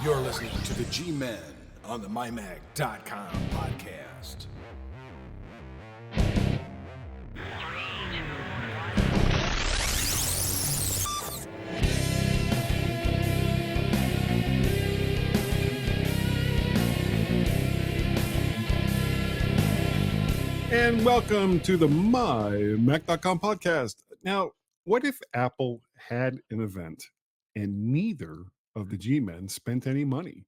You're listening to the GMen on the MyMac.com podcast. And welcome to the MyMac.com podcast. Now, what if Apple had an event and neither of the G-men spent any money?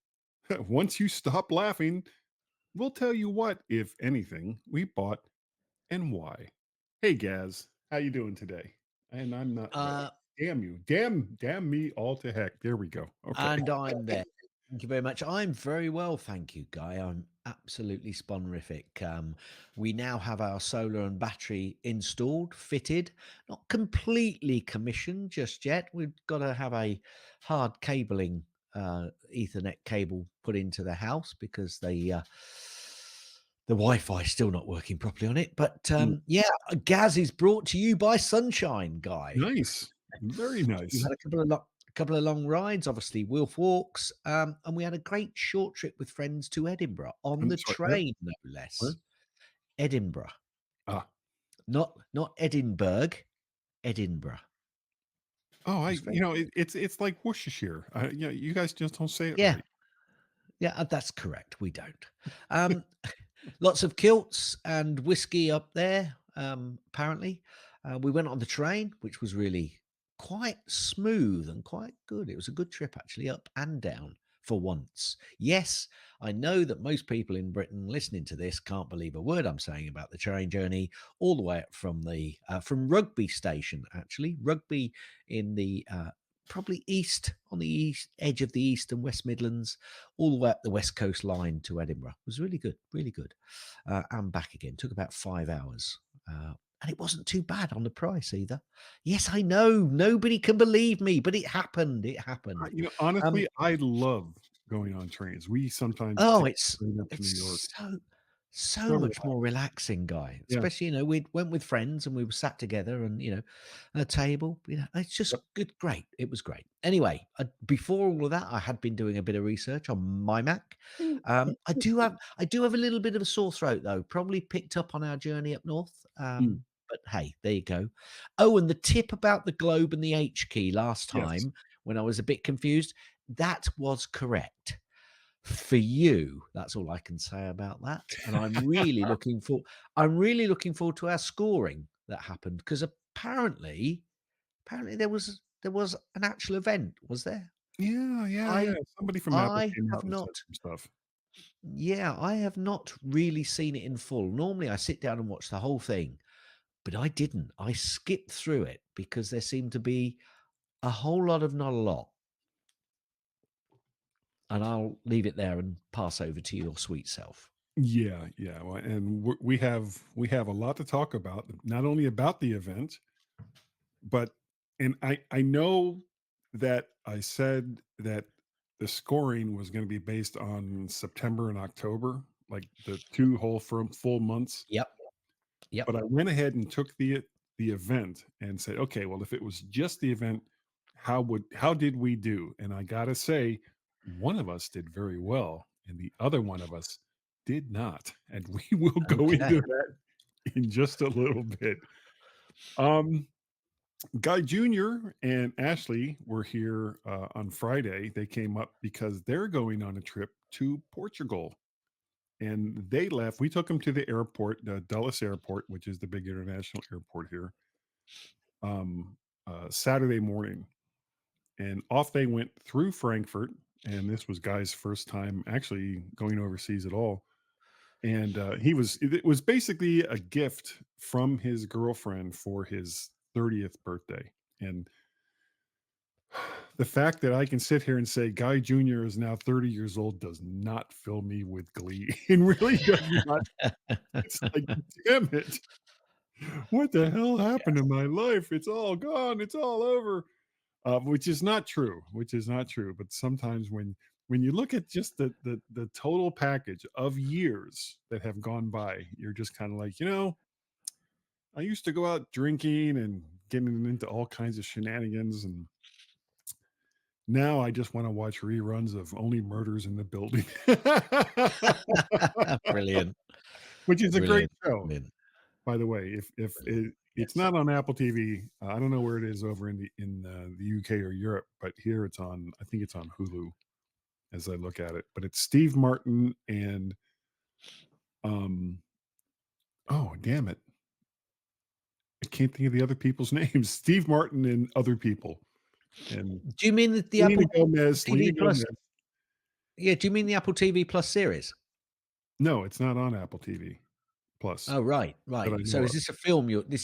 Once you stop laughing, we'll tell you what, if anything, we bought and why. Hey, Gaz, how you doing today? And I'm not bad. Uh, Damn you. Damn me all to heck. There we go. Okay. and I'm there. Thank you very much. I'm very well, thank you, Guy. I'm absolutely sponrific. We now have our solar and battery installed, fitted, not completely commissioned just yet. We've got to have a hard cabling Ethernet cable put into the house because the Wi-Fi is still not working properly on it. But yeah, Gaz is brought to you by Sunshine, Guy. Nice. Very nice. We've had a couple of long rides, obviously Wilf walks, and we had a great short trip with friends to Edinburgh on I'm the sorry, train, no Where? less. Edinburgh, Ah. not Edinburgh, Edinburgh. Oh, It's very, it's like Worcestershire. You guys just don't say it yeah, right. yeah, that's correct. We don't. Um, Lots of kilts and whiskey up there. Apparently, we went on the train, which was really quite smooth and quite good. It was a good trip, actually, up and down for once. Yes, I know that most people in Britain listening to this can't believe a word I'm saying about the train journey, all the way up from the from Rugby station. Actually, Rugby in the probably east on the east edge of the East and West Midlands, all the way up the West Coast line to Edinburgh. It was really good, really good. And back again. Took about 5 hours. And it wasn't too bad on the price either. Yes, I know. Nobody can believe me, but it happened. It happened. Um, Honestly, I love going on trains. We sometimes oh, take the train up to New York. it's so So much relaxed. more relaxing, Guy. Yeah. Especially, we went with friends and we were sat together and, at a table. It's just Yep. good, great. It was great. Anyway, before all of that, I had been doing a bit of research on MyMac. I do have a little bit of a sore throat though, probably picked up on our journey up north. Mm, But hey, there you go. Oh, and the tip about the globe and the H key last yes. time when I was a bit confused, that was correct for you. That's all I can say about that. And I'm really looking forward to our scoring that happened because apparently there was an actual event, was there? Yeah. I Somebody from Apple I came out have and said not some stuff. yeah, I have not really seen it in full. Normally I sit down and watch the whole thing, but I didn't. I skipped through it because there seemed to be a whole lot of not a lot. And I'll leave it there and pass over to your sweet self. Yeah. Well, and we have a lot to talk about, not only about the event, but and I know that I said that the scoring was going to be based on September and October, like the two whole full months. Yep. But Yep. I went ahead and took the event and said, okay, well, if it was just the event, how did we do? And I gotta say, one of us did very well, and the other one of us did not. And we will go into Okay. that in just a little bit. Um, Guy Jr. and Ashley were here on Friday. They came up because they're going on a trip to Portugal and they left. We took them to the airport, the Dulles Airport, which is the big international airport here, Saturday morning, and off they went through Frankfurt. And this was Guy's first time actually going overseas at all. And it was basically a gift from his girlfriend for his 30th birthday. And the fact that I can sit here and say Guy Jr. is now 30 years old does not fill me with glee. It really does not. It's like, damn it. What the hell happened to my life? It's all gone. It's all over. Which is not true. Which is not true. But sometimes when you look at just the total package of years that have gone by, you're just kind of like, I used to go out drinking and getting into all kinds of shenanigans, and Now I just wanna watch reruns of Only Murders in the Building. Brilliant, Which is a great brilliant, show, brilliant, by the way. If brilliant. it's Yes. not on Apple TV, I don't know where it is over in the UK or Europe, but here it's on, I think it's on Hulu as I look at it. But it's Steve Martin and, um oh, damn it. I can't think of the other people's names. Steve Martin and other people. And Do you mean the Selena Apple Gomez, TV Selena Plus? Gomez. Yeah, do you mean the Apple TV Plus series? No, it's not on Apple TV Plus Oh, right, that right. I So know is of. this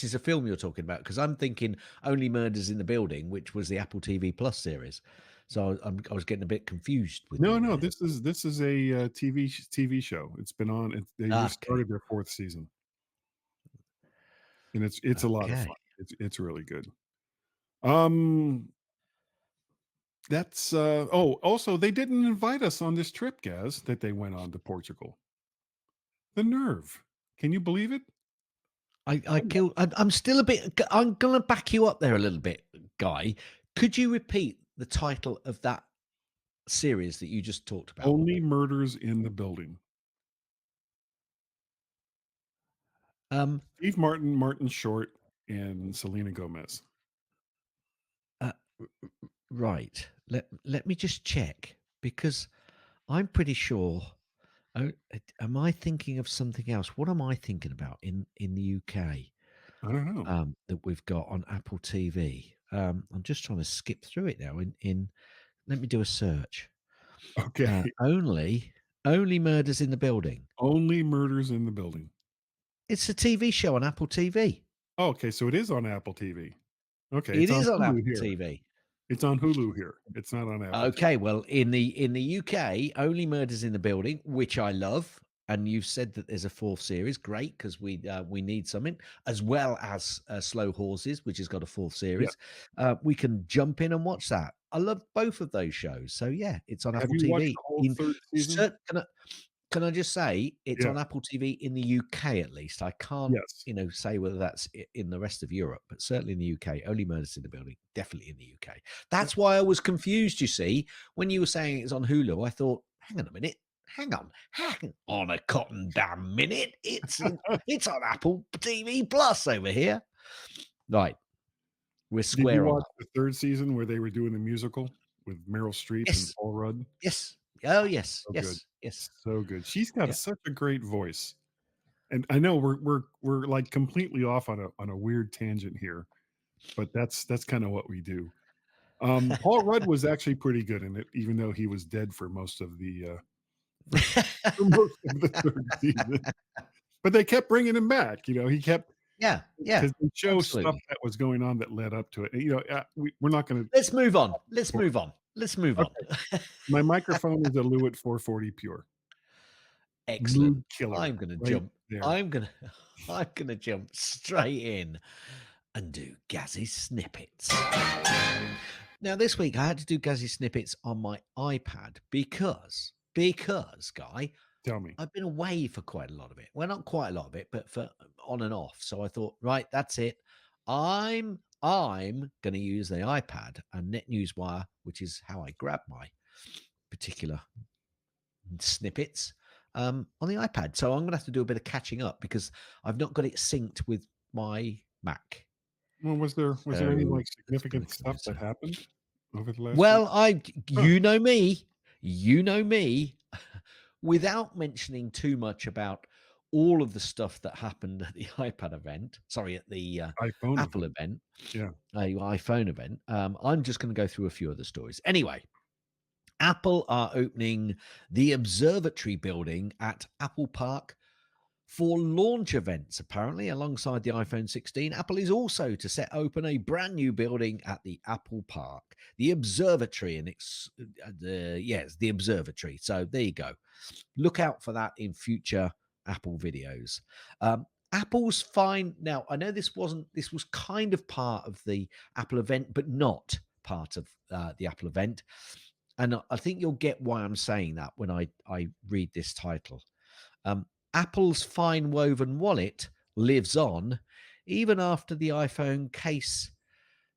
is a film you're talking about? Because 'Cause I'm thinking Only Murders in the Building, which was the Apple TV Plus series. So I was getting a bit confused with No, you no, there. this is a, TV show. It's been on, they just Okay, started their 4th season, and it's a lot of okay. fun. It's really good. Um, also, they didn't invite us on this trip, Gaz, that they went on to Portugal. The nerve. Can you believe it? I'm still a bit I'm gonna back you up there a little bit, Guy. Could you repeat the title of that series that you just talked about? Only Murders in the Building. Um, Steve Martin, Martin Short, and Selena Gomez. uh, right. Let me just check because I'm pretty sure. Oh, am I thinking of something else? What am I thinking about in the UK I don't know. that we've got on Apple TV? I'm just trying to skip through it now. In let me do a search. Okay. Only Murders in the Building. Only Murders in the Building. It's a TV show on Apple TV. Oh, okay, so it is on Apple TV. Okay, It it's on is on Hulu Apple here. TV. It's on Hulu here. It's not on Apple TV. Okay, well, in the UK, Only Murders in the Building, which I love, and you've said that there's a fourth series, great because we need something, as well as Slow Horses, which has got a fourth Yeah. series. We can jump in and watch that. I love both of those shows, so yeah, it's on Have Apple you watched TV. the whole In 3rd season? cert, can I just say it's Yeah. on Apple TV in the UK at least? I can't, Yes. say whether that's in the rest of Europe, but certainly in the UK. Only Murders in the Building, definitely in the UK. That's why I was confused. You see, when you were saying it's on Hulu, I thought, hang on a minute, hang on a cotton damn minute. It's on Apple TV Plus over here. Right, we're Did you square on watch that. the 3rd season where they were doing the musical with Meryl Streep and Yes, Paul Rudd? yes, oh yes, So good. yes, yes, So good. She's got yeah. such a great voice. And I know we're, like, completely off on a weird tangent here, but that's kinda what we do. Paul Rudd was actually pretty good in it, even though he was dead for most of for for most of the 3rd season. But they kept bringing him back, he kept, Yeah, yeah, because they show stuff absolutely. that was going on that led up to it. We're not gonna. Let's move on. Let's move on. Let's move on. Okay, my microphone is a Lewitt 440 Pure. Excellent. Mood killer I'm gonna right jump. there. I'm gonna I'm gonna jump straight in and do Gazzy snippets. Now this week I had to do Gazzy snippets on my iPad because Guy, Tell me. I've been away for quite a lot of it. Well, not quite a lot of it, but for on and off. So I thought, right, that's it. I'm going to use the iPad and NetNewsWire, which is how I grab my particular snippets on the iPad. So I'm going to have to do a bit of catching up because I've not got it synced with my Mac. Well, was there any, So like, that's going significant to come stuff that soon. happened over the last week? Well, Huh, you know me, without mentioning too much about all of the stuff that happened at the iPad event, sorry, at the iPhone Apple event. event, Yeah. iPhone event. I'm just going to go through a few of the stories. Anyway, Apple are opening the observatory building at Apple Park for launch events, apparently, alongside the iPhone 16. Apple is also to set open a brand new building at the Apple Park, the observatory, and yes, the observatory. So there you go. Look out for that in future Apple videos. Apple's fine. Now, I know this was kind of part of the Apple event, but not part of the Apple event. And I think you'll get why I'm saying that when I read this title. Um, Apple's fine woven wallet lives on even after the iPhone case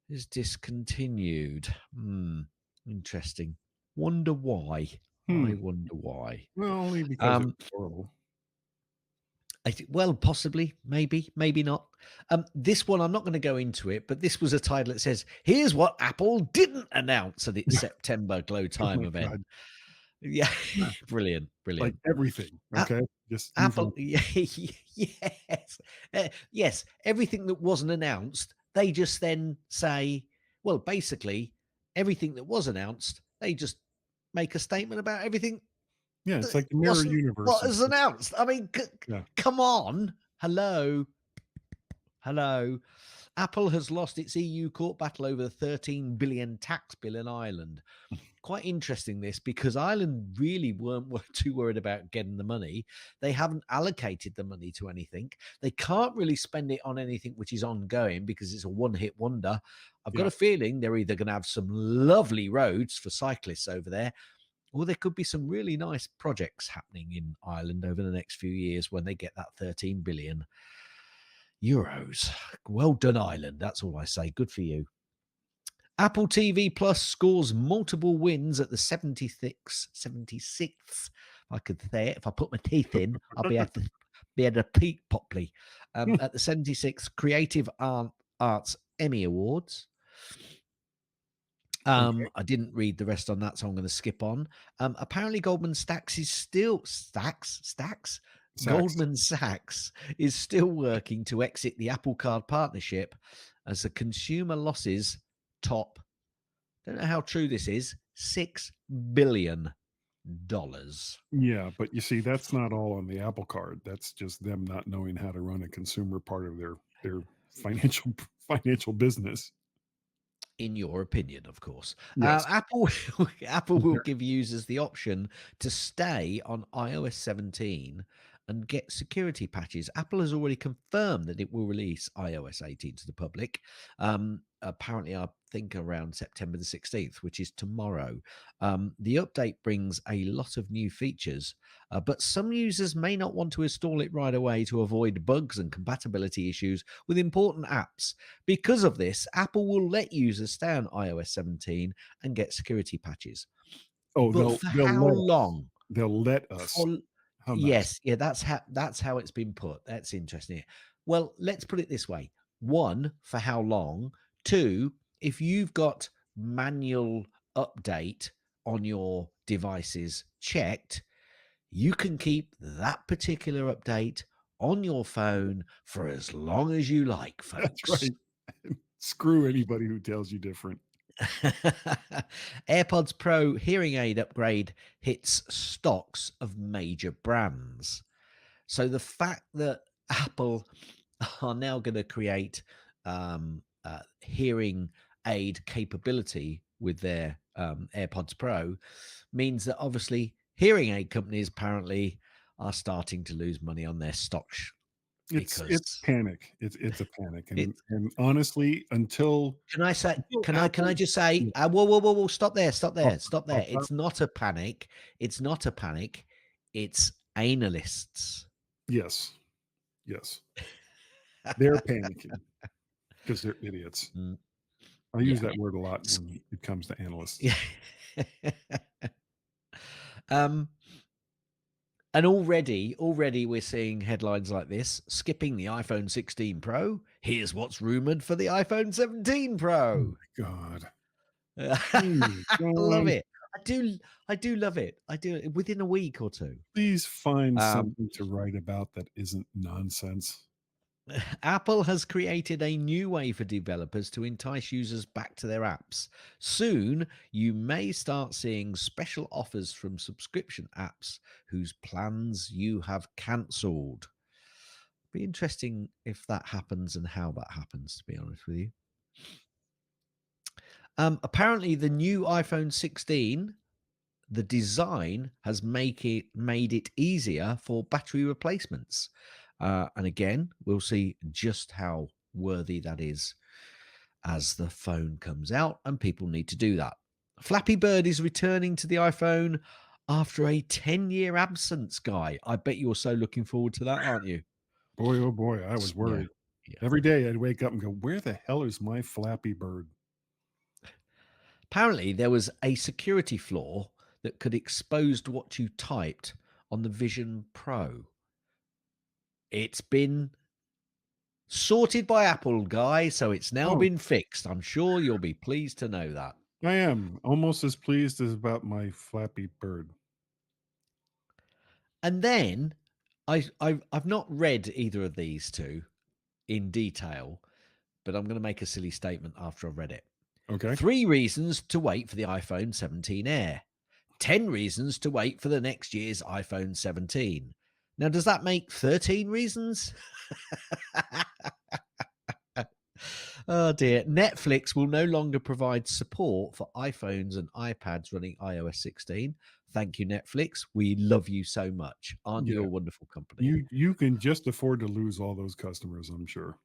is discontinued. Interesting. Wonder why. Hmm. I wonder why. Well, only because it's Um, horrible. well, possibly, maybe not. This one, I'm not going to go into it, but this was a title that says, "Here's what Apple didn't announce at its September Glow Oh Time my event." god. Yeah, Yeah. brilliant, Like brilliant. everything. A- Okay. Just move on. Apple, yes, yes. Everything that wasn't announced, they just then say, well, basically, everything that was announced, they just make a statement about everything Yeah, it's that like the mirror wasn't universe what of is just announced. I mean, yeah. come on, hello. Hello. Apple has lost its EU court battle over the 13 billion tax bill in Ireland. Quite interesting, this, because Ireland really weren't too worried about getting the money. They haven't allocated the money to anything. They can't really spend it on anything which is ongoing because it's a one-hit wonder. I've got Yeah. a feeling they're either going to have some lovely roads for cyclists over there, or there could be some really nice projects happening in Ireland over the next few years when they get that 13 billion euros. Well done, Ireland. That's all I say. Good for you. Apple TV Plus scores multiple wins at the 76th. I could say it. If I put my teeth in, I'll be able to peak properly. At the 76th Creative Arts Emmy Awards. Okay. I didn't read the rest on that, so I'm going to skip on. Apparently, Goldman Sachs is still Stacks. Sacks. Goldman Sachs is still working to exit the Apple Card partnership as the consumer losses top. Don't know how true this is. $6 billion. Yeah, but you see, that's not all on the Apple Card. That's just them not knowing how to run a consumer part of their financial financial business. In your opinion, of course. Yes. Apple will give users the option to stay on iOS 17 and get security patches. Apple has already confirmed that it will release iOS 18 to the public. Apparently, I think around September the 16th, which is tomorrow. The update brings a lot of new features, but some users may not want to install it right away to avoid bugs and compatibility issues with important apps. Because of this, Apple will let users stay on iOS 17 and get security patches. Oh, But they'll for they'll how let us. long? They'll let us. For How nice. Yes, yeah, that's how it's been put. That's interesting. Well, let's put it this way. One, for how long? Two, if you've got manual update on your devices checked, you can keep that particular update on your phone for as long as you like, That's folks. right. Screw anybody who tells you different. AirPods Pro hearing aid upgrade hits stocks of major brands. So the fact that Apple are now going to create hearing aid capability with their AirPods Pro means that obviously hearing aid companies apparently are starting to lose money on their stocks It's because panic. It's a panic, it. and honestly, Can I say? until Can I Apple, just say? yeah, Whoa, whoa, whoa, whoa! Stop there! Stop oh, there! Stop oh, there! It's not a panic. It's not a panic. It's analists. yes, yes, they're panicking because they're idiots. Mm, I use yeah. that word a lot when it comes to analysts. Yeah. um, and already we're seeing headlines like this: skipping the iPhone 16 Pro. Here's what's rumored for the iPhone 17 Oh Pro. my god! Oh my I love god! it. I do love it. I do within a week or two. Please find Um, something to write about that isn't nonsense. Apple has created a new way for developers to entice users back to their apps. Soon, you may start seeing special offers from subscription apps whose plans you have cancelled. Be interesting if that happens and how that happens, to be honest with you. Apparently, the new iPhone 16, the design has made it easier for battery replacements. And again, we'll see just how worthy that is as the phone comes out, and people need to do that. Flappy Bird is returning to the iPhone after a 10-year absence, Guy. I bet you're so looking forward to that, aren't you? Boy, oh boy, I was Yeah. worried. Yeah. Every day I'd wake up and go, "Where the hell is my Flappy Bird?" Apparently, there was a security flaw that could expose what you typed on the Vision Pro. It's been sorted by Apple, guy, so it's now Oh, been fixed. I'm sure you'll be pleased to know that. I am almost as pleased as about my Flappy Bird. And then I've not read either of these two in detail, but I'm going to make a silly statement after I've read it. Okay. 3 reasons to wait for the iPhone 17 Air. 10 reasons to wait for the next year's iPhone 17. Now, does that make 13 reasons? Oh dear. Netflix will no longer provide support for iPhones and iPads running iOS 16. Thank you, Netflix. We love you so much. Aren't you Yeah. a wonderful company? You can just afford to lose all those customers, I'm sure.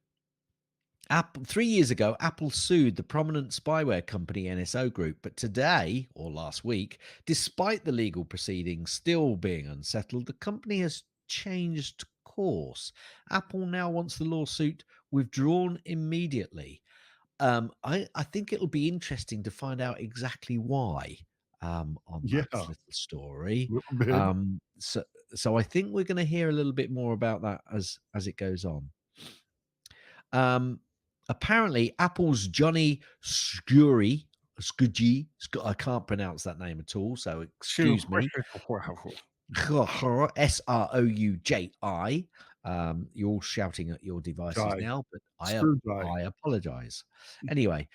Apple, 3 years ago, Apple sued the prominent spyware company NSO Group, but today, or last week, despite the legal proceedings still being unsettled, the company has changed course. Apple now wants the lawsuit withdrawn immediately. I think it'll be interesting to find out exactly why on Yeah, that little story. a little bit. So I think we're going to hear a little bit more about that as it goes on. Apparently, Apple's Johnny Scudgy, I can't pronounce that name at all, so excuse me. Srouji. You're all shouting at your devices Jai. now, but Screw Jai. I apologize. Anyway,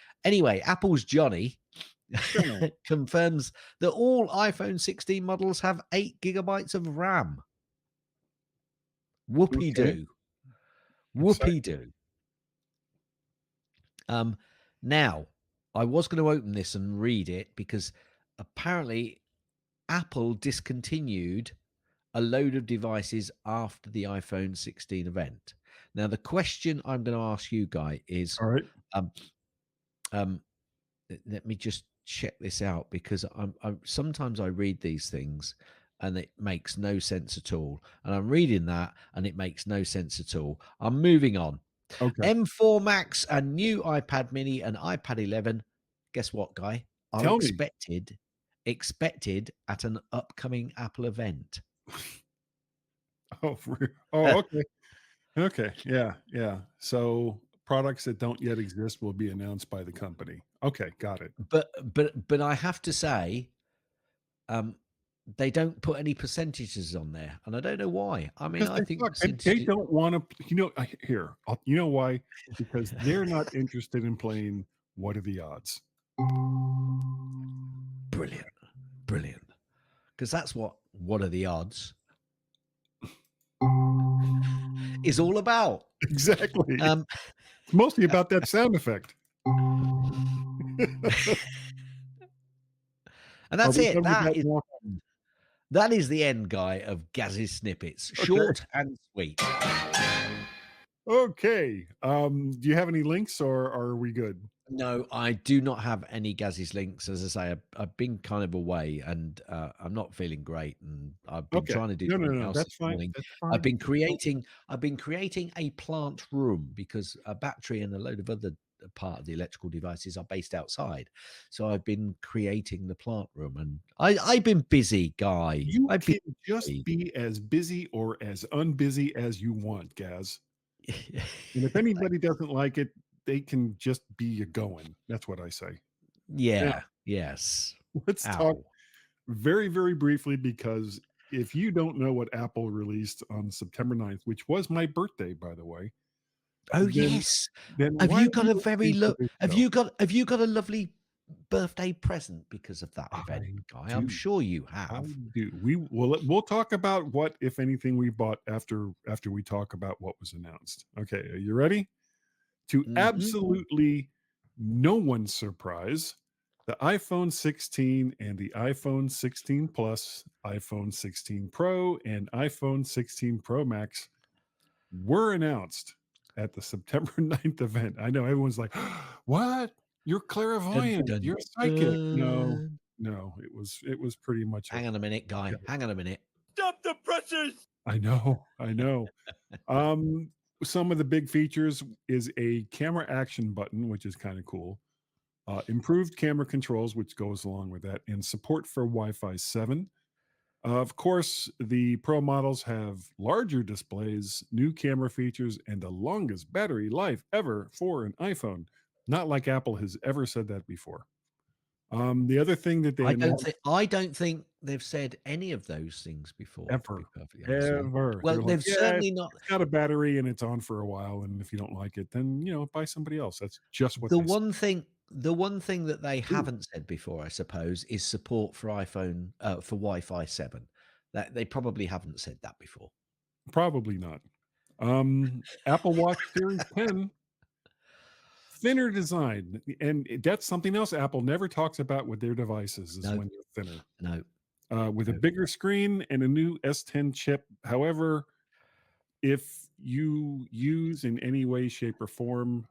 Apple's Johnny Jai. confirms that all iPhone 16 models have 8 gigabytes of RAM. Whoopee Okay. doo. Whoopee doo. Now, I was going to open this and read it because apparently Apple discontinued a load of devices after the iPhone 16 event. Now, the question I'm going to ask you, Guy, is All right. Let me just check this out because I'm sometimes I read these things and it makes no sense at all. And I'm reading that and it makes no sense at all. I'm moving on. Okay. M4 Max and new iPad Mini and iPad 11. Guess what, Guy? Are Tell me. expected at an upcoming Apple event. Oh, okay. Okay. Yeah. So products that don't yet exist will be announced by the company. Okay, got it. But I have to say, they don't put any percentages on there, and I don't know why. I mean, Because I they think suck. They don't want to, you know why? Because they're not interested in playing What Are the Odds? brilliant, because that's what are the odds is all about. Exactly. Um, It's mostly about that sound effect. and that's Are we it. done with that now? That is the end, Guy, of Gaz's snippets. Short and sweet. Okay. Do you have any links or are we good? No, I do not have any Gaz's links. As I say, I've been kind of away and I'm not feeling great, and I've been Okay. trying to do No. something else That's this fine. morning. That's fine. I've been creating a plant room because a battery and a load of other part of the electrical devices are based outside. So I've been creating the plant room, and I've been busy, Guy. You I've can been just be as busy or as unbusy as you want, Gaz. And if anybody doesn't like it, they can just be a going. That's what I say. Yeah. Yes. Let's talk very, very briefly, because if you don't know what Apple released on September 9th, which was my birthday, by the way. Oh, then- yes. Then Have why you are got a very listening to this have you show? got a lovely birthday present because of that event, I Guy? I'm do. sure you I have. do. We'll talk about what, if anything, we bought after we talk about what was announced. Okay, are you ready? To Mhm. absolutely no one's surprise, the iPhone 16 and the iPhone 16 Plus, iPhone 16 Pro, and iPhone 16 Pro Max were announced at the September 9th event. I know everyone's like, "What? You're clairvoyant. Dun, You're psychic." No, dun. it was pretty much Hang on a minute, Guy. yeah. Hang on a minute. Stop the presses! I know. Some of the big features is a camera action button, which is kind of cool. improved camera controls, which goes along with that, and support for Wi-Fi 7. Of course, the Pro models have larger displays, new camera features, and the longest battery life ever for an iPhone. Not like Apple has ever said that before. The other thing that they announced I don't think they've said any of those things before, to be ever, perfectly honest with you. ever, Well, they're like, they've yeah, certainly not. it's got a battery and it's on for a while, and if you don't like it, then buy somebody else. That's just what The they say. one thing that they Ooh, haven't said before, I suppose, is support for iPhone for Wi-Fi 7. That they probably haven't said that before. probably not. Apple Watch Series 10, thinner design, and that's something else Apple never talks about with their devices is No, when they're thinner. no, With a no. bigger screen and a new S10 chip. However, if you use in any way, shape, or form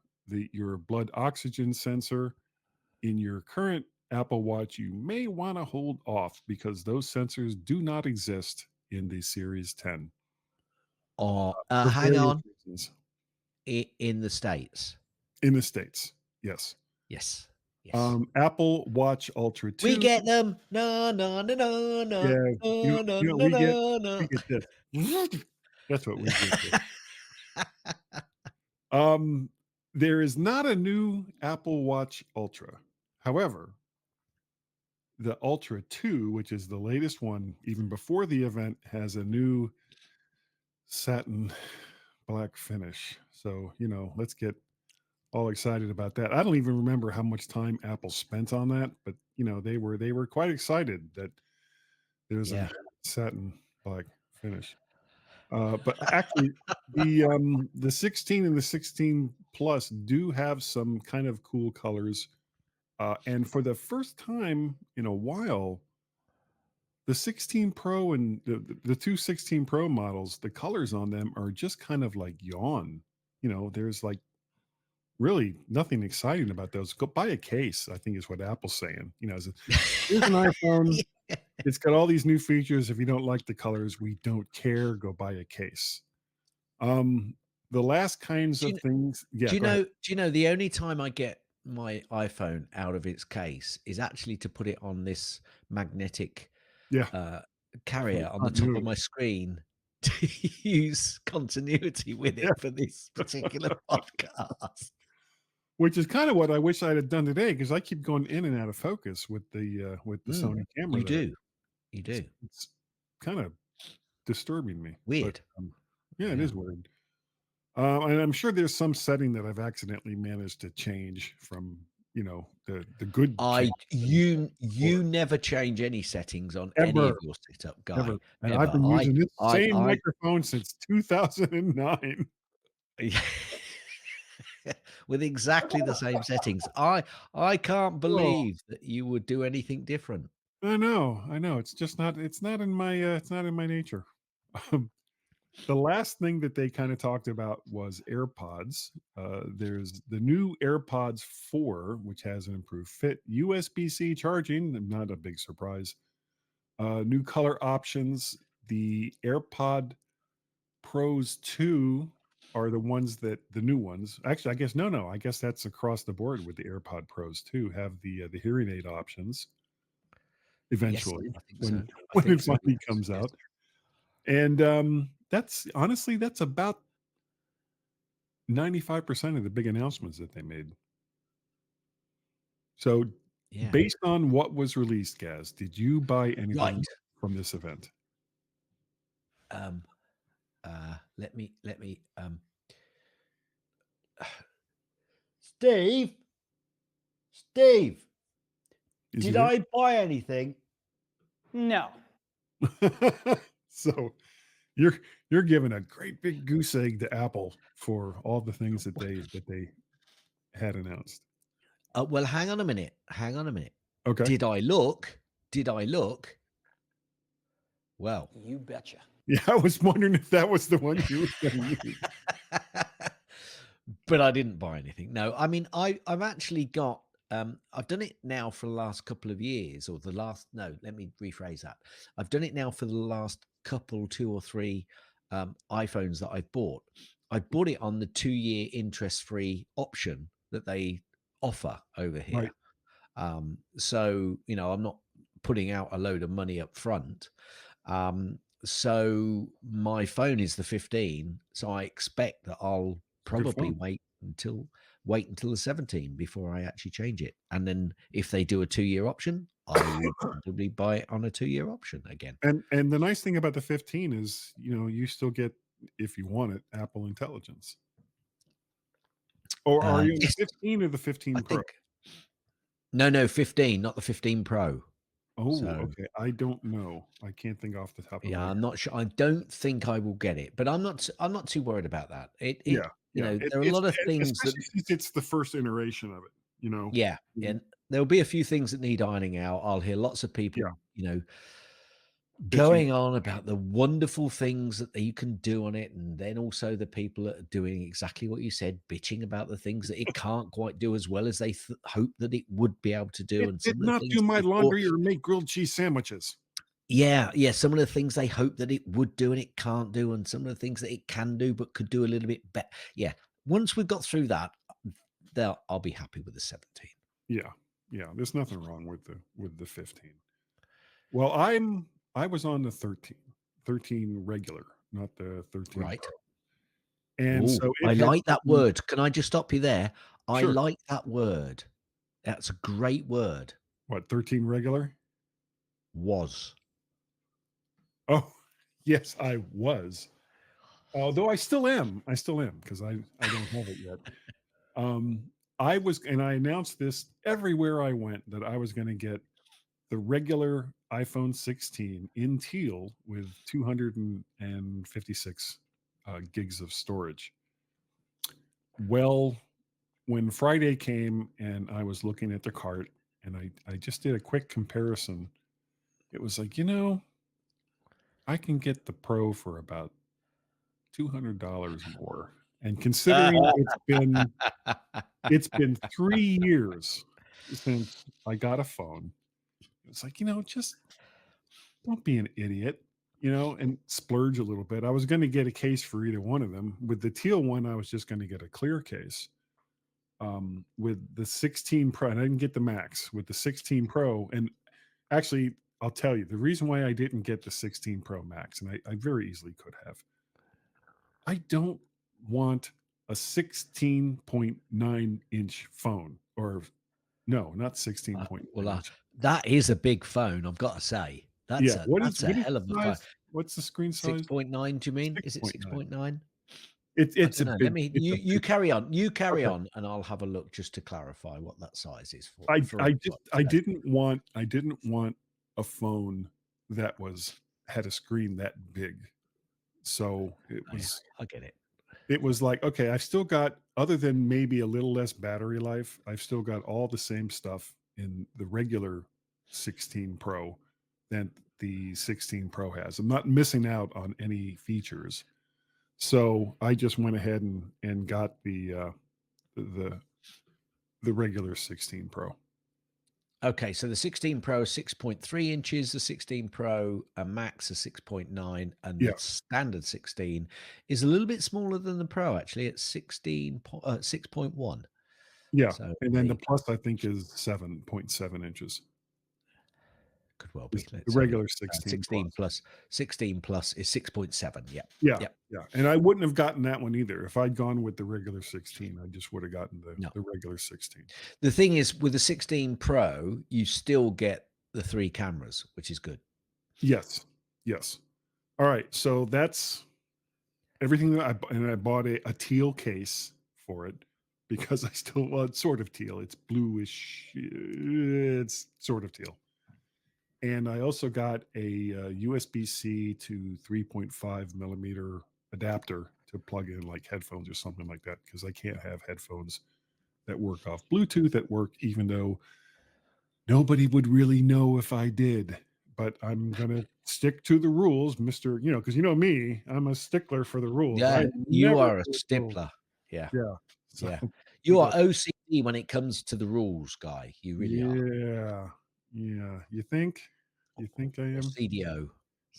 your blood oxygen sensor in your current Apple Watch, you may want to hold off because those sensors do not exist in the Series 10 Or for hang various on, reasons in the States. in the States. Yes. Yes, yes. Apple Watch Ultra We 2. get them. No, no, no, no, no, Yeah, no, no, no, we get no, no. this. That's what we get here. Um, there is not a new Apple Watch Ultra. However, the Ultra 2, which is the latest one, even before the event, has a new satin black finish. So, let's get all excited about that. I don't even remember how much time Apple spent on that, but they were quite excited that there's a Yeah. satin black finish. But actually, the 16 and the 16 Plus do have some kind of cool colors. And for the first time in a while, the 16 Pro and the two 16 Pro models, the colors on them are just kind of like yawn. There's like really nothing exciting about those. Go buy a case, I think is what Apple's saying. Here's an iPhone. It's got all these new features. If you don't like the colors, we don't care. Go buy a case. Um, the last kinds Do of you things. Yeah, do you go ahead. know do you know the only time I get my iPhone out of its case is actually to put it on this magnetic, Yeah, uh, for carrier on the top of continuity. my screen to use continuity with Yeah, it for this particular podcast. which is kind of what I wish I'd have done today because I keep going in and out of focus with the Mm, Sony camera you that do. You it's, do. it's kind of disturbing me. But Weird. yeah, it Yeah. is weird. And I'm sure there's some setting that I've accidentally managed to change from the good I change settings you before. you never change any settings on any Ever, of your setup, ever. Guy, And I've ever. been using this same I microphone since 2009. with exactly the same settings. I can't Oh, believe that you would do anything different. I know, I know. It's not in my nature. Um, the last thing that they kind of talked about was AirPods. There's the new AirPods 4, which has an improved fit, USB-C charging, not a big surprise. New color options. The AirPod Pros 2 are the new ones. Actually, I guess no. I guess that's across the board with the AirPod Pros 2 have the hearing aid options Yes, eventually I think when so. I when think it so. finally Yes, comes yes. out. And that's about 95% of the big announcements that they made. So Yeah. based on what was released, Gaz, did you buy Right. anything from this event? Um, let me Steve, Steve, Is he did there? I buy anything? No. So you're giving a great big goose egg to Apple for all the things that they had announced. Well, hang on a minute. Hang on a minute. Okay. Did I look? Did I look? Well, You betcha. Yeah, I was wondering if that was the one you were going to use. but I didn't buy anything. No, I mean, I've actually got. I've done it now for the last couple of years, or the last. No, let me rephrase that. I've done it now for the last couple, 2 or 3 iPhones that I've bought. I bought it on the 2-year interest-free option that they offer over here. Right. So, I'm not putting out a load of money up front. So my phone is the 15. So I expect that I'll Good probably phone. wait until the 17 before I actually change it. And then if they do a 2-year option, I will probably buy it on a 2-year option again. And the nice thing about the 15 is, you still get, if you want it, Apple Intelligence. Or are you on the Yes, 15 or the I 15 Pro? think. No, 15, not the 15 Pro. Oh, So okay. I don't know. I can't think off the top of yeah, my I'm head. not sure. I don't think I will get it, but I'm not too worried about that. Yeah, yeah. There are a lot of things that, Especially since it's the first iteration of it, yeah, Mhm. and there'll be a few things that need ironing out. I'll hear lots of Yeah, people, bitching. going on about the wonderful things that you can do on it, and then also the people that are doing exactly what you said, bitching about the things that it can't quite do as well as they hope that it would be able to do, It and did some of the not do things my they thought, laundry or make grilled cheese sandwiches. yeah, some of the things they hope that it would do and it can't do, and some of the things that it can do but could do a little bit better. Yeah, once we've got through that, I'll be happy with the 17. Yeah, yeah. There's nothing wrong with the 15. Well, I was on the 13 regular, not the 13 Right. Pro. And Oh, so it I had like that gotten word. Can I just stop you there? I sure. like that word. That's a great word. What, 13 regular? Was. Oh, yes, I was. Although I still am. I still am because I don't have it yet. Um, I was, and I announced this everywhere I went that I was going to get the regular iPhone 16 in teal with 256 gigs of storage. Well, when Friday came and I was looking at the cart and I just did a quick comparison, it was like, I can get the Pro for about $200 more. And considering it's been 3 years since I got a phone, it's like, just don't be an idiot, and splurge a little bit. I was going to get a case for either one of them. With the teal one, I was just going to get a clear case. With the 16 Pro, and I didn't get the Max. With the 16 Pro, and actually, I'll tell you the reason why I didn't get the 16 Pro Max, and I very easily could have. I don't want a 16.9-inch phone, or no, not 16.9 Well, inch. that is a big phone, I've got to say. Yeah. That's a What is hell the of a phone. size? What's the screen size? 6.9, do you mean? Is it 6.9. 6.9? I It's a don't know. Let big. me It's a you big. carry on. You carry Okay. on, and I'll have a look just to clarify what that size is for I for I us just lot I today. didn't want a phone that had a screen that big. So I get it. it was like, okay, I've still got, other than maybe a little less battery life, I've still got all the same stuff in the regular 16 Pro that the 16 Pro has. I'm not missing out on any features. So I just went ahead and got the the regular 16 Pro. Okay, so the 16 Pro is 6.3 inches, the 16 Pro Max is 6.9, and Yeah. the standard 16 is a little bit smaller than the Pro, actually. It's 6.1. Yeah. So And then there the you go. plus I think is 7.7 inches. Could well be. Is the Let's have a look. regular 16 16 plus. plus 16 plus is 6.7. Yep. Yeah, Yep. yeah, and I wouldn't have gotten that one either. If I'd gone with the regular 16, I just would have gotten the No. the regular 16. The thing is, with the 16 Pro, you still get the 3 cameras, which is good. Yes, yes. All right, so that's everything that I bought a teal case for it because I still, well, it's sort of teal. It's bluish. It's sort of teal. And I also got a USB-C to 3.5 millimeter adapter to plug in like headphones or something like that because I can't have headphones that work off Bluetooth that work, even though nobody would really know if I did. But I'm gonna stick to the rules, Mister. Because me, I'm a stickler for the rules. I Yeah, you never are a break rules. stippler. Yeah, Yeah. So, yeah. You are but OCD when it comes to the rules, guy. You really are. yeah, yeah. You think? You think I Or am? CDO.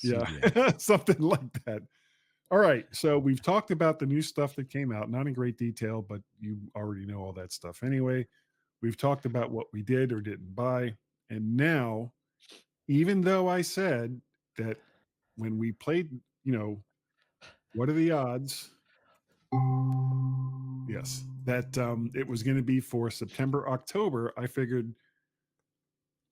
Yeah, CDO. something like that. All right. So we've talked about the new stuff that came out, not in great detail, but you already know all that stuff anyway. We've talked about what we did or didn't buy. And now, even though I said that when we played, what are the odds? Yes, that it was going to be for September, October. I figured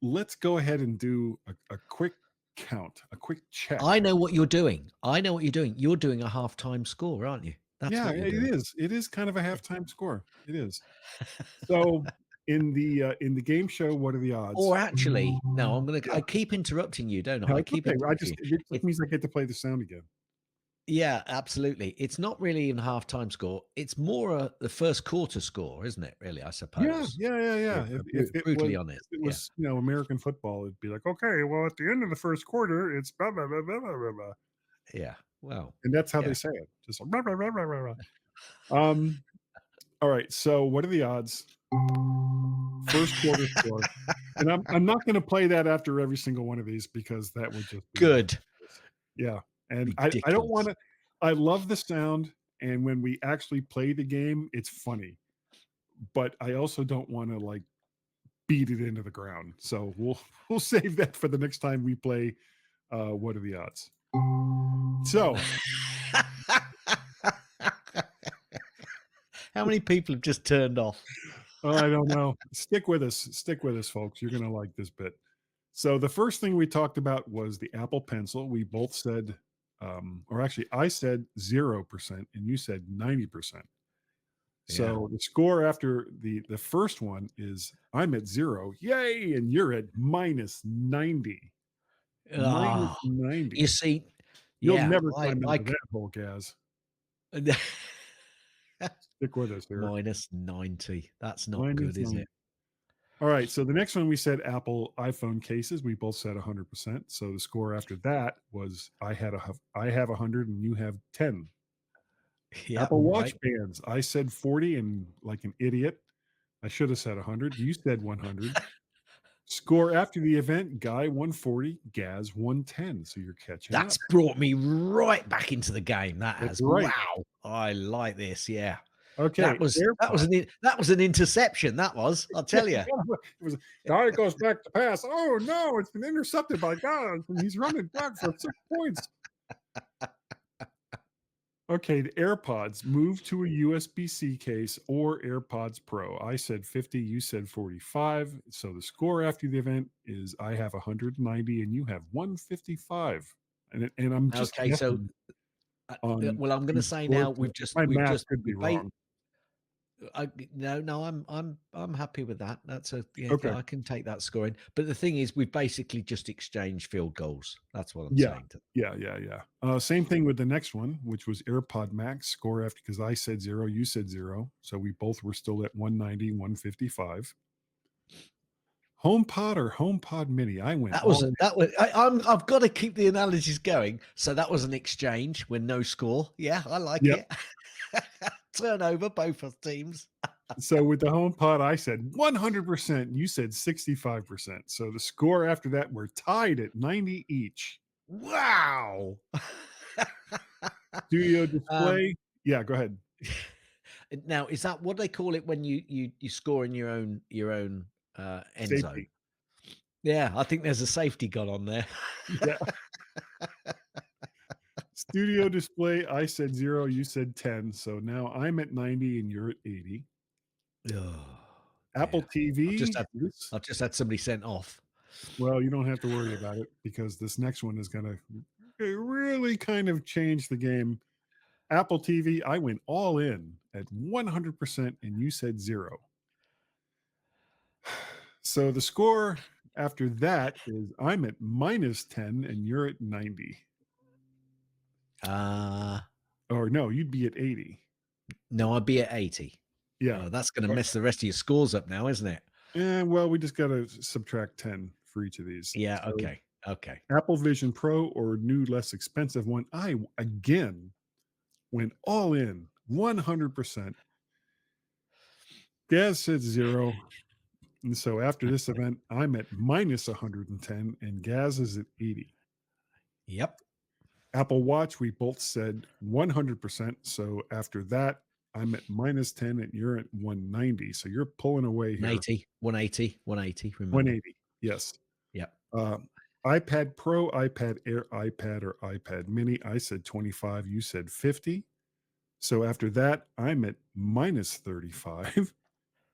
let's go ahead and do a quick count, a quick check. I know what you're doing. I know what you're doing. You're doing a halftime score, aren't you? That's Yeah, what you're it doing. is. It is kind of a halftime score. It is. So in the game show, what are the odds? Or actually, no, Yeah. I keep interrupting you, don't I? No, I it's keep okay. interrupting you. It just means I get to play the sound again. Yeah, absolutely. It's not really even halftime score. It's more the first quarter score, isn't it? Really, I Yeah, suppose. yeah. If it Brutally honest. Yeah. was American football, it'd be like, okay, well, at the end of the first quarter, it's blah blah blah blah blah blah, blah. Yeah. Well, And that's how yeah. they say it. Just blah blah blah blah blah. Blah. All right. So what are the odds? First quarter score. And I'm not going to play that after every single one of these because that would just be Good. ridiculous. Yeah. And I don't Ridiculous. want to. I love the sound, and when we actually play the game, it's funny. But I also don't want to like beat it into the ground. So we'll save that for the next time we play. What are the odds? So How many people have just turned off? I don't know. Stick with us, folks. You're gonna like this bit. So the first thing we talked about was the Apple Pencil. We both said, or actually, I said 0%, and you said 90%. So the score after the first one is I'm at 0, yay, and you're at minus 90. Minus Oh, 90. you see, You'll yeah, never climb out of that hole, Gaz. Stick with us here. minus 90. That's not Minus good, is 90. it? All right. So the next one we said Apple iPhone cases. We both said 100%. So the score after that was I have 100 and you have 10. Yeah, Apple Watch right. bands. I said 40 and like an idiot. I should have said 100. You said 100. Score after the event, Guy 140, Gaz 110. So you're catching That's up. brought me right back into the game. That That's has. right. Wow. I like this. Yeah. Okay. That was an interception. That was, I'll tell you. It was Guy goes back to pass. Oh no, it's been intercepted by Gaz, and he's running back for 6 points. Okay, the AirPods move to a USB-C case or AirPods Pro. I said 50, you said 45. So the score after the event is I have 190 and you have 155. And I'm just Okay, so guessing on well, I'm going to these say scores. now My math could be wrong. no, I'm happy with that. That's Okay. I can take that scoring. But the thing is, we've basically just exchanged field goals. That's what I'm Yeah. saying. Yeah. Same thing with the next one, which was AirPod Max score after because I said 0, you said 0. So we both were still at 190, 155. HomePod or HomePod Mini? I went. I've got to keep the analogies going. So that was an exchange with no score. Yeah, I like it. Turnover, both of teams. So with the HomePod, I said 100%. You said 65%. So the score after that, we're tied at 90 each. Wow. Studio display. Yeah, go ahead. Now, is that what they call it when you score in your own end Safety. zone? Yeah, I think there's a safety gun on there. Yeah. Studio display. I said 0. You said 10. So now I'm at 90 and you're at 80. Apple TV. I've just had somebody sent off. Well, you don't have to worry about it because this next one is going to really kind of change the game. Apple TV, I went all in at 100% and you said 0. So the score after that is I'm at minus 10 and you're at 90. Or no, you'd be at 80. No, I'd be at 80. Yeah. That's going to mess the rest of your scores up now, isn't it? Yeah, well, we just got to subtract 10 for each of these. Yeah, So okay. Apple Vision Pro or new, less expensive one. I, again, went all in 100%. Gaz said 0. And so after this event, I'm at minus 110 and Gaz is at 80. Yep. Apple Watch, we both said 100%. So after that, I'm at -10 and you're at 190. So you're pulling away here. 180, 180, 180. Remember? 180. Yes. Yep. Uh, iPad Pro, iPad Air, iPad, or iPad Mini. I said 25. You said 50. So after that, I'm at -35,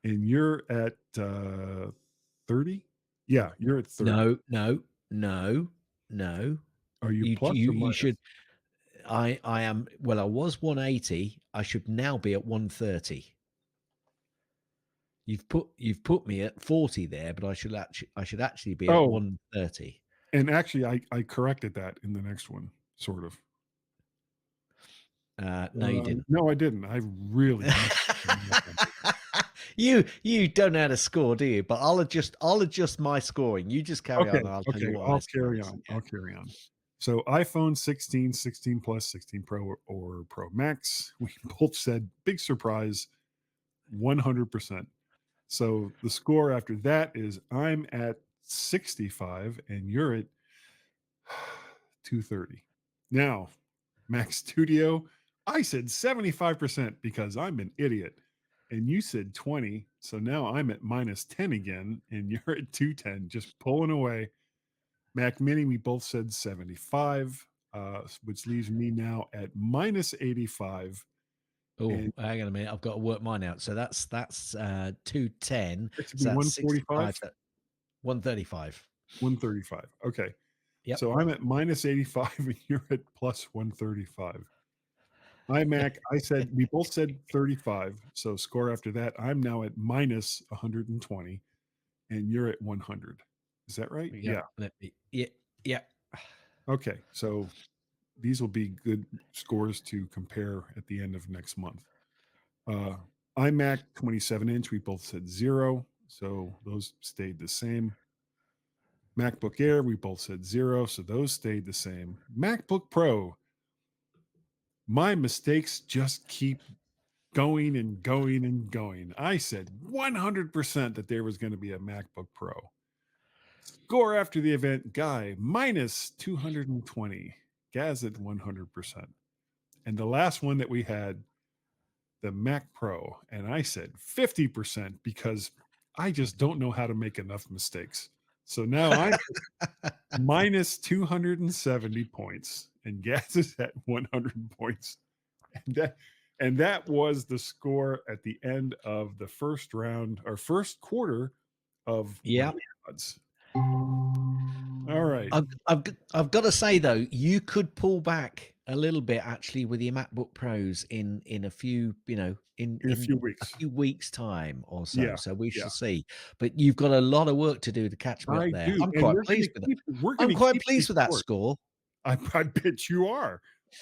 and you're at 30. Yeah, you're at 30. No, no, no, no. Are you You plus you or you should. minus? I am. Well, I was 180. I should now be at 130. You've put me at 40 there, but I should actually be at Oh, 130. and actually, I corrected that in the next one, sort of. No, you didn't. No, I didn't. I really messed up the math on this. You don't know how to score, do you? But I'll adjust my scoring. You just carry Okay, on, and I'll tell you okay, what my I'll score carry is. on. Yeah. I'll carry on. So iPhone 16, 16 Plus, 16 Pro, or Pro Max. We both said big surprise, 100%. So the score after that is I'm at 65 and you're at 230. Now, Mac Studio, I said 75% because I'm an idiot. And you said 20. So now I'm at -10 again and you're at 210, just pulling away. Mac Mini, we both said 75, which leaves me now at -85. Oh, And hang on a minute. I've got to work mine out. So that's 210. it should be So that's 145, 65. 135. 135. Okay. Yep. So I'm at -85 and you're at plus 135. iMac, I said we both said 35. So score after that, I'm now at minus 120 and you're at 100. Is that right? Yep. Yeah. Yeah. Yeah. Okay. So these will be good scores to compare at the end of next month. iMac 27-inch, we both said 0. So those stayed the same. MacBook Air, we both said 0. So those stayed the same. MacBook Pro, my mistakes just keep going and going and going. I said 100% that there was going to be a MacBook Pro. Score after the event, Guy, minus 220. Gaz at 100%. And the last one that we had, the Mac Pro, and I said 50% because I just don't know how to make enough mistakes. So now I'm minus 270 points, and Gaz is at 100 points. And that was the score at the end of the first round or first quarter of Yeah. odds. All right. I've got to say though, you could pull back a little bit actually with your MacBook Pros in a few, in In a few a weeks. few weeks time or so. Yeah. So we Yeah. shall see. But you've got a lot of work to do to catch me up I there. do. I'm And quite we're going pleased to with keep, it. we're going I'm to quite keep these pleased with that scores. score. I bet you are.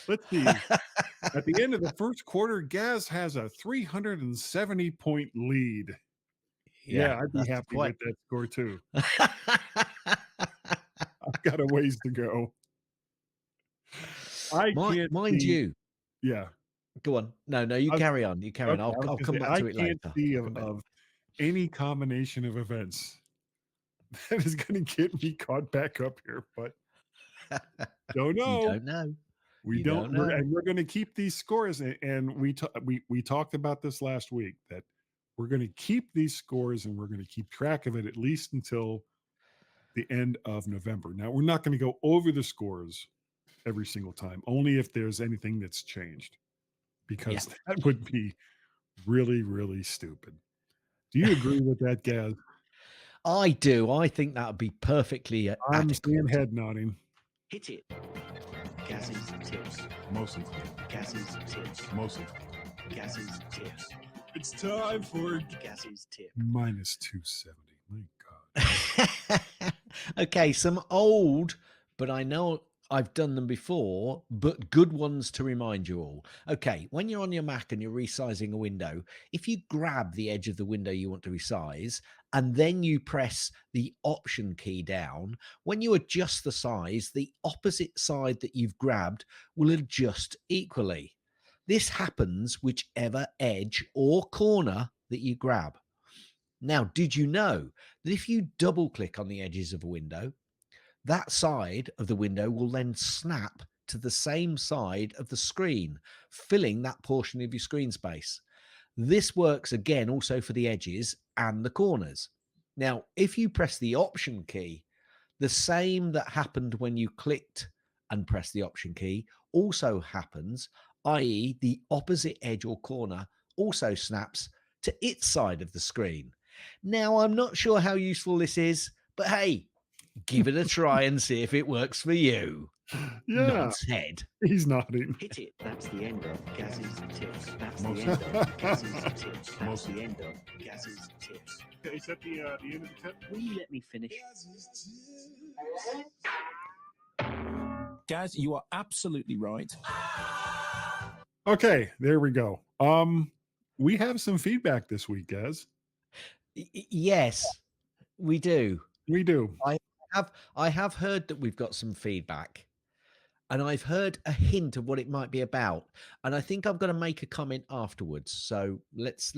Let's see. At the end of the first quarter, Gaz has a 370 point lead. Yeah, I'd be that's happy quite. with that score too. I've got a ways to go. I can't Mind see. you, Yeah. go on. No, you I, carry on. You carry on. okay. I was I'll going to come say, back I to it can't later. see I'll come back. of any combination of events that is going to get me caught back up here, but don't You know. don't know. We You don't, don't know. and we're going to keep these scores. And we talked about this last week that we're going to keep these scores and we're going to keep track of it at least until the end of November. Now, we're not going to go over the scores every single time, only if there's anything that's changed, because that would be really, really stupid. Do you agree with that, Gaz? I do. I think that would be perfectly I'm seeing adequate. head nodding. Hit it. Gaz's tips. Mostly. Gaz's tips. Mostly. Gaz's tips. It's time for Gaz's tip. Minus 270. My God. Okay, some old, but I know I've done them before, but good ones to remind you all. Okay, when you're on your Mac and you're resizing a window, if you grab the edge of the window you want to resize and then you press the Option key down, when you adjust the size, the opposite side that you've grabbed will adjust equally. This happens whichever edge or corner that you grab. Now, did you know that if you double click on the edges of a window, that side of the window will then snap to the same side of the screen, filling that portion of your screen space? This works again also for the edges and the corners. Now, if you press the Option key, the same that happened when you clicked and pressed the Option key also happens, i.e., the opposite edge or corner also snaps to its side of the screen. Now, I'm not sure how useful this is, but hey, give it a try and see if it works for you. Yeah, Nod's head. he's nodding. Hit it. That's the end of Gaz's tips. That's the Most- end of Gaz's tips. That's the end of Gaz's tips. Is that the end of the tip? Will you let me finish? Gaz, you are absolutely right. Okay, there we go. We have some feedback this week, Gaz. Yes, we do. We do. I have heard that we've got some feedback, and I've heard a hint of what it might be about, and I think I'm going to make a comment afterwards. So let's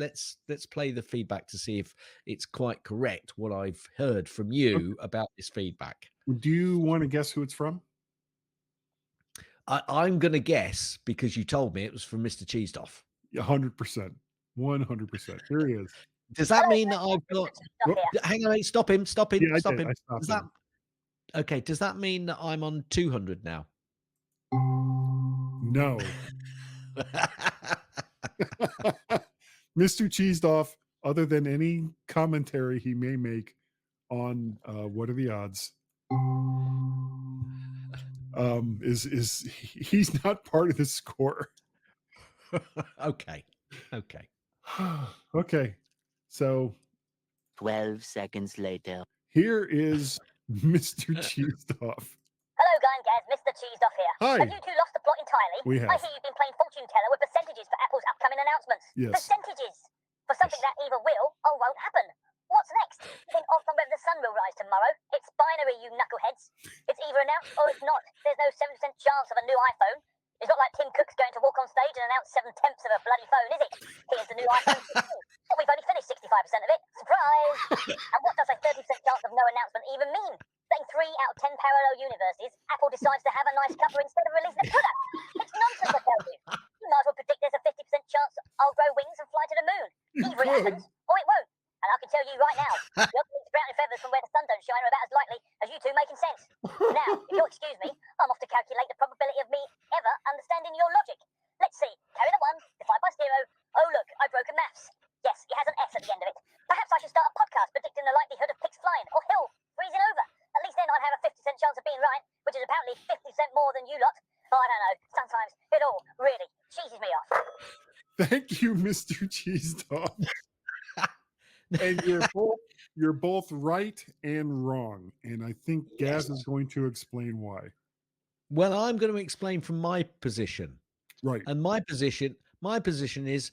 play the feedback to see if it's quite correct what I've heard from you about this feedback. Do you want to guess who it's from? I'm going to guess because you told me it was from Mr. Cheesedoff. 100%. 100%. Here he is. Does that mean that I've got? Whoop. Hang on, stop him! Stop him! Yeah, I stop did. him! I stopped Does that? him. Okay. Does that mean that I'm on 200 now? No. Mr. Cheesedoff, other than any commentary he may make on what are the odds, he's not part of the score. Okay. Okay. So 12 seconds later. here is Mr. Cheesedoff. Hello, Guy and Gaz, Mr. Cheesedoff here. Hi. Have you two lost the plot entirely? We have. I hear you've been playing fortune teller with percentages for Apple's upcoming announcements. Yes. Percentages for something that either will or won't happen. What's next? Think off on whether the sun will rise tomorrow. It's binary, you knuckleheads. It's either announced or it's not. There's no 7% chance of a new iPhone. It's not like Tim Cook's going to walk on stage and announce 7/10 of a bloody phone, is it? Here's the new iPhone 16. But we've only finished 65% of it. Surprise! And what does a 30% chance of no announcement even mean? That in 3 out of 10 parallel universes, Apple decides to have a nice cover instead of releasing a product. It's nonsense, I tell you. You might as well predict there's a 50% chance I'll grow wings and fly to the moon. Either it happens or it won't. And I can tell you right now, your sprouting feathers from where the sun don't shine are about as likely as you two making sense. Now, if you'll excuse me, I'm off to calculate the probability of me ever understanding your logic. Let's see. Carry the 1, divide by 0. Oh, look, I've broken maths. Yes, it has an S at the end of it. Perhaps I should start a podcast predicting the likelihood of pigs flying or hill freezing over. At least then I'd have a 50% chance of being right, which is apparently 50% more than you lot. Oh, I don't know. Sometimes it all really cheeses me off. Thank you, Mr. Cheesedoff. And you're both right and wrong. And I think Gaz is going to explain why. Well, I'm going to explain from my position. Right. And my position is,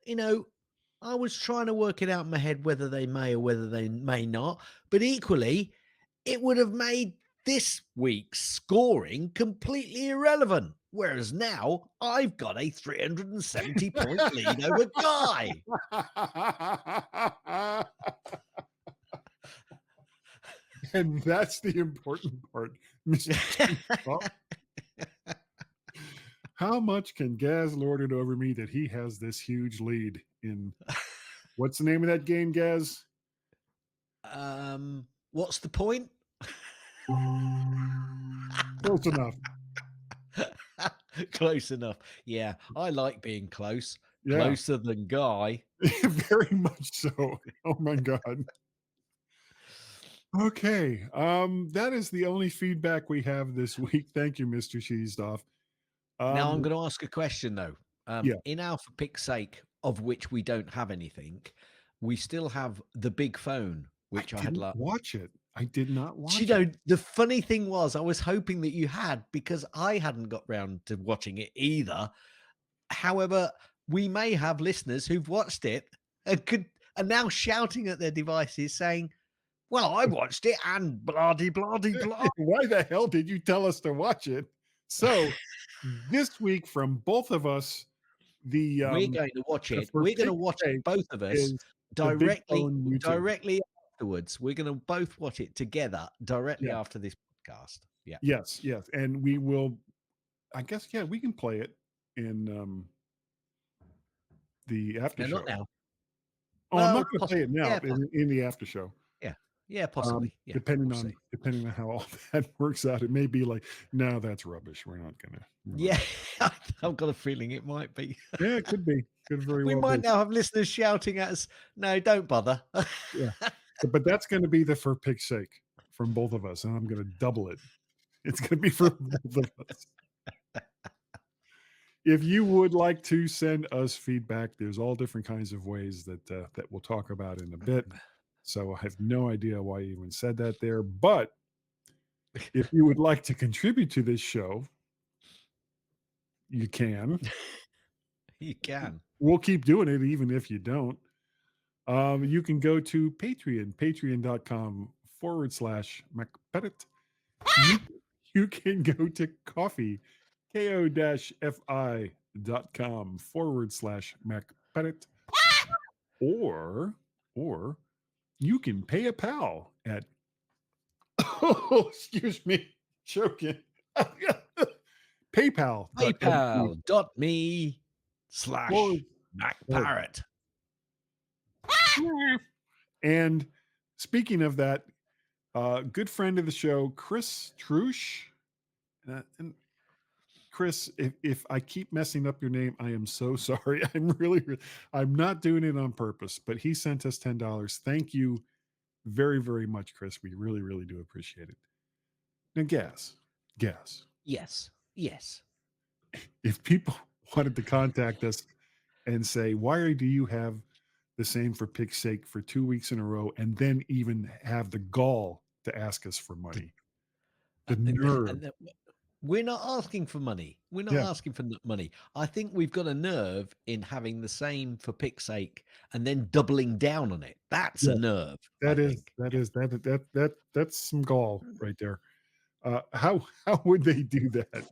I was trying to work it out in my head whether they may or whether they may not. But equally, it would have made this week's scoring completely irrelevant. Whereas now I've got a 370 point lead over Guy. And that's the important part, Mr. Cheesedoff. How much can Gaz lord it over me that he has this huge lead in what's the name of that game, Gaz? What's the point? Close enough. Close enough. Yeah, I like being close. Yeah. Closer than Guy. Very much so. Oh my God. Okay. That is the only feedback we have this week. Thank you, Mr. Cheesedoff. Now I'm going to ask a question though. Yeah. In Alpha Pic's sake, of which we don't have anything, we still have the big phone, which I had didn't watch it. I did not watch it. The funny thing was, I was hoping that you had because I hadn't got round to watching it either. However, we may have listeners who've watched it and are now shouting at their devices saying, well, I watched it and blah, de, blah, de, blah. Why the hell did you tell us to watch it? So this week from both of us, we're going to watch it. for We're going to Pig's watch sake it, both of us, is the Big Phone YouTube. directly afterwards. We're going to both watch it together directly Yeah. after this podcast. Yeah. Yes. And we will, I guess, we can play it in the after No, show. not now. Oh, I'm Well, not going to play it now yeah, in the after show. Yeah, possibly. Yeah, depending we'll on see. depending on how all that works out, it may be like, no, that's rubbish. We're not gonna. Yeah, I've got a feeling it might be. Yeah, it could be. Could very We well might be. now have listeners shouting at us. No, don't bother. Yeah, but that's going to be the for pig's sake from both of us, and I'm going to double it. It's going to be for both of us. If you would like to send us feedback, there's all different kinds of ways that that we'll talk about in a bit. So I have no idea why you even said that there, but if you would like to contribute to this show, you can. You can. We'll keep doing it even if you don't. You can go to Patreon, patreon.com/MacPettit. You can go to coffee, ko-fi.com/MacPettit. Or you can pay a pal at excuse me, choking. PayPal.me/MacParrot. And speaking of that, good friend of the show, Chris Trush. And Chris, if I keep messing up your name, I am so sorry. I'm not doing it on purpose, but he sent us $10. Thank you very, very much, Chris. We really, really do appreciate it. Now, guess. Yes. If people wanted to contact us and say, why do you have the same for pig's sake for 2 weeks in a row, and then even have the gall to ask us for money? The nerve. We're not asking for money. We're not asking for money. I think we've got a nerve in having the same for pig's sake and then doubling down on it. That's a nerve. That's some gall right there. How would they do that?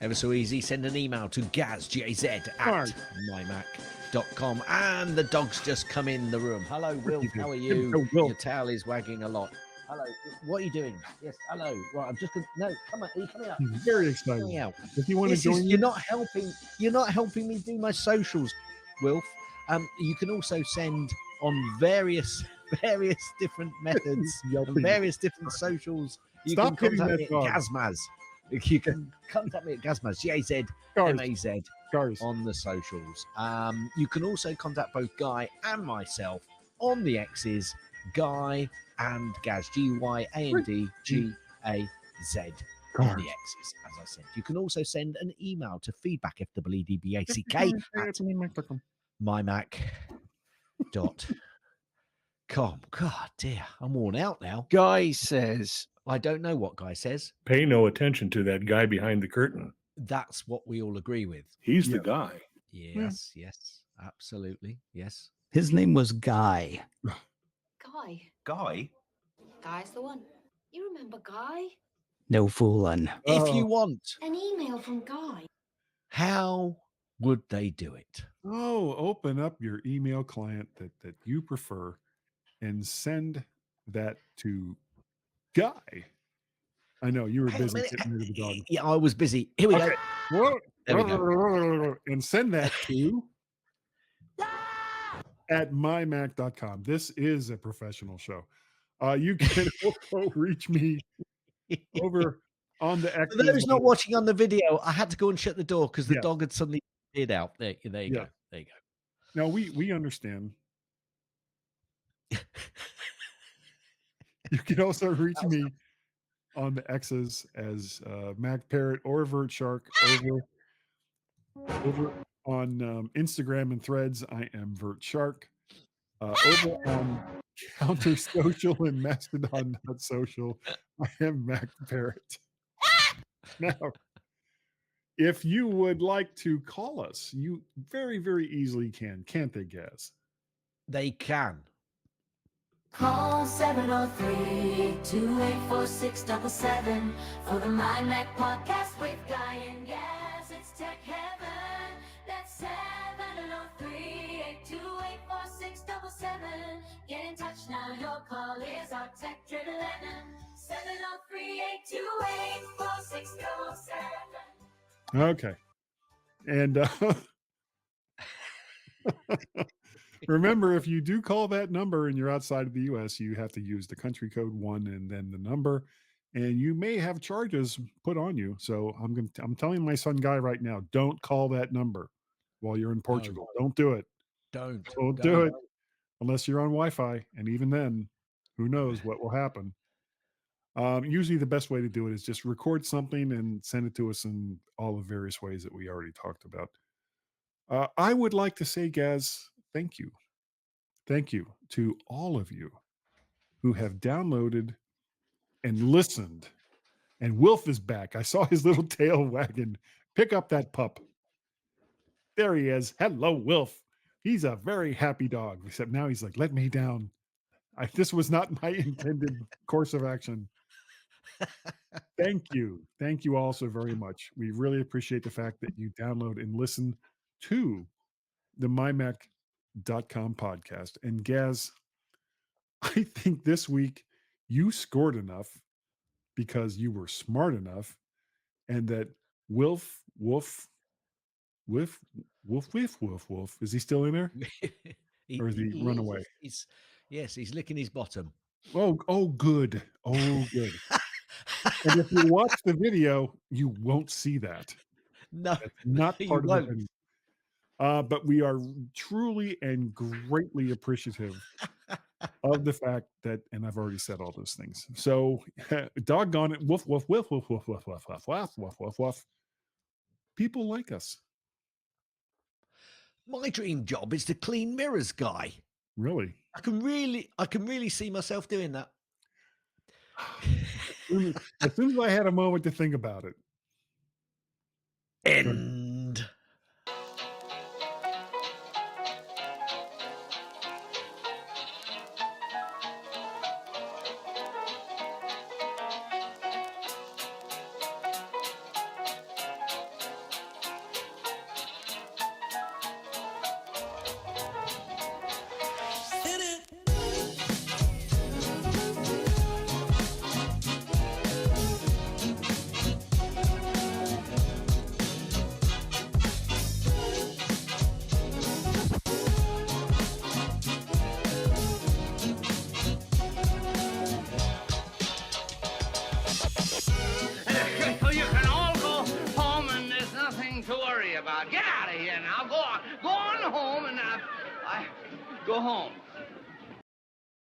Ever so easy. Send an email to gaz@mymac.com. And the dog's just come in the room. Hello, Will. How are you? Your tail is wagging a lot. Hello. What are you doing? Yes. Hello. Right. I'm just gonna. No. Come on. Are you coming up? He's very excited. Coming out. If you want to join, you're not helping. You're not helping me do my socials, Wilf. You can also send on various different methods, and various different socials. You Stop can hitting contact that me dog. at Gazmaz. You can contact me at Gazmaz, GAZMAZ on the socials. You can also contact both Guy and myself on the X's, Guy and Gaz, GYANDGAZ on the X's, as I said. You can also send an email to feedback, FWDBACK, at mymac.com. God dear, I'm worn out now. Guy says, I don't know what Guy says. Pay no attention to that guy behind the curtain. That's what we all agree with. He's the guy. Yes, absolutely. Yes. his name was Guy. Guy. Guy? Guy's the one. You remember Guy? No fooling. If you want, An email from Guy. how would they do it? Oh, open up your email client that you prefer and send that to Guy. I know you were Hang on a busy minute. sitting there with the dog. Yeah, I was busy. Here we go. There we go. And send that to at mymac.com. This is a professional show. You can also reach me over on the X. For those not watching on the video, I had to go and shut the door because the dog had suddenly appeared out. There you go. There you go. Now we understand. You can also reach me on the X's as Mac Parrot or Vert Shark over on Instagram and Threads. I am Vert Shark. Over on Counter Social and Mastodon.social, I am Mac Parrot. Now, if you would like to call us, you very, very easily can, can't they, Gaz? They can. Call 703-284-677 for the MyMac podcast with Guy and Gaz. It's tech heaven. That's 703-828-4677. Get in touch now. Your call is our tech driven legend. 703-828-4677. Okay. And Remember, if you do call that number and you're outside of the US, you have to use the country code 1 and then the number, and you may have charges put on you. So I'm telling my son Guy right now, don't call that number while you're in Portugal. Don't do it. Don't Do it unless you're on Wi-Fi, and even then, who knows what will happen. Usually the best way to do it is just record something and send it to us in all the various ways that we already talked about. I would like to say, Gaz, thank you. Thank you to all of you who have downloaded and listened. And Wilf is back. I saw his little tail wagging. Pick up that pup. There he is. Hello, Wilf. He's a very happy dog, except now he's like, let me down. This was not my intended course of action. Thank you. Thank you all so very much. We really appreciate the fact that you download and listen to the MyMac.com podcast. And Gaz, I think this week you scored enough because you were smart enough, and that Wilf, is he still in there? Or is he run away? He's licking his bottom. Oh, good. Oh, good. And if you watch the video, you won't see that. No, That's not you part of won't. the video. But we are truly and greatly appreciative of the fact that, and I've already said all those things. So, doggone it, woof, woof, woof, woof, woof, woof, woof, woof, woof, woof, woof, woof. People like us. My dream job is to clean mirrors, Guy. Really? I can really see myself doing that. As soon as I had a moment to think about it. End. You can all go home and there's nothing to worry about. Get out of here now. Go on. Go on home and I go home.